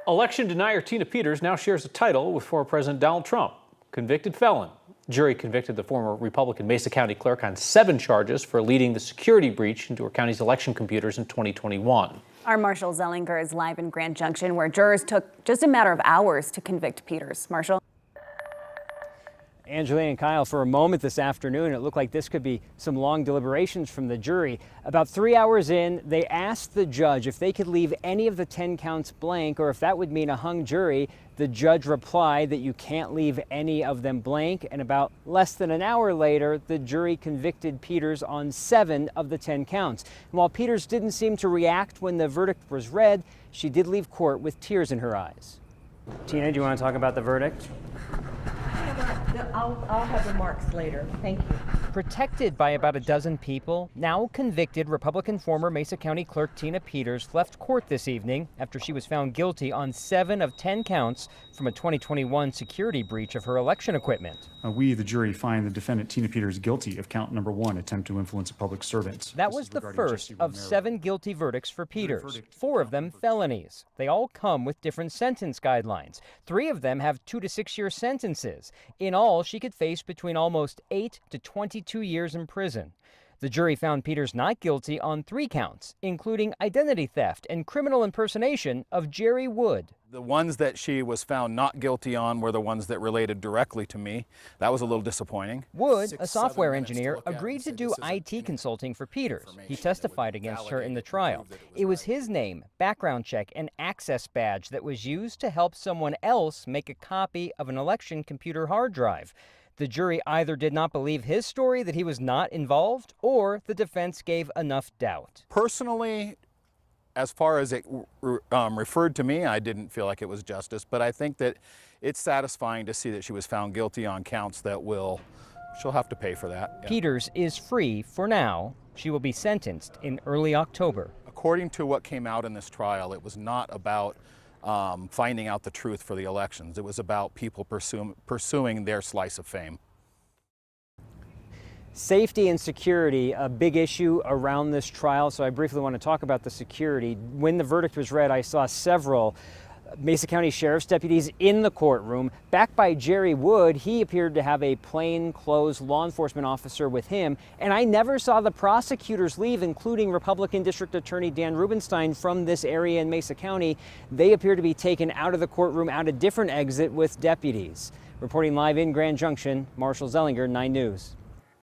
Election denier Tina Peters now shares a title with former President Donald Trump, convicted felon. Jury convicted the former Republican Mesa County Clerk on 7 charges for leading the security breach into her county's election computers in 2021. Our Marshall Zellinger is live in Grand Junction, where jurors took just a matter of hours to convict Peters. Marshall? Angeline and Kyle, for a moment this afternoon, it looked like this could be some long deliberations from the jury. About 3 hours in, they asked the judge if they could leave any of the 10 counts blank or if that would mean a hung jury. The judge replied that you can't leave any of them blank, and about less than an hour later, the jury convicted Peters on 7 of the 10 counts. And while Peters didn't seem to react when the verdict was read, she did leave court with tears in her eyes. Tina, do you want to talk about the verdict? I'll have remarks later. Thank you. Protected by about a dozen people, now convicted Republican former Mesa County Clerk Tina Peters left court this evening after she was found guilty on 7 of 10 counts from a 2021 security breach of her election equipment. We, the jury, find the defendant Tina Peters guilty of count number 1, attempt to influence a public servant. That was the first of 7 guilty verdicts for Peters, 4 of them felonies. They all come with different sentence guidelines. 3 of them have 2 to 6 year sentences. In all, she could face between almost 8 to 22 years in prison. The jury found Peters not guilty on 3 counts, including identity theft and criminal impersonation of Jerry Wood. The ones that she was found not guilty on were the ones that related directly to me. That was a little disappointing. Wood, a software engineer, agreed to do IT consulting for Peters. He testified against her in the trial. It was his name, background check, and access badge that was used to help someone else make a copy of an election computer hard drive. The jury either did not believe his story that he was not involved, or the defense gave enough doubt. Personally, as far as it referred to me, I didn't feel like it was justice, but I think that it's satisfying to see that she was found guilty on counts that she'll have to pay for that. Yeah. Peters is free for now. She will be sentenced in early October. According to what came out in this trial, it was not about finding out the truth for the elections. It was about people pursuing their slice of fame. Safety and security, a big issue around this trial, so I briefly want to talk about the security. When the verdict was read, I saw several Mesa County Sheriff's deputies in the courtroom. Backed by Jerry Wood, he appeared to have a plainclothes law enforcement officer with him, and I never saw the prosecutors leave, including Republican District Attorney Dan Rubenstein from this area in Mesa County. They appear to be taken out of the courtroom out a different exit with deputies. Reporting live in Grand Junction, Marshall Zellinger, 9 News.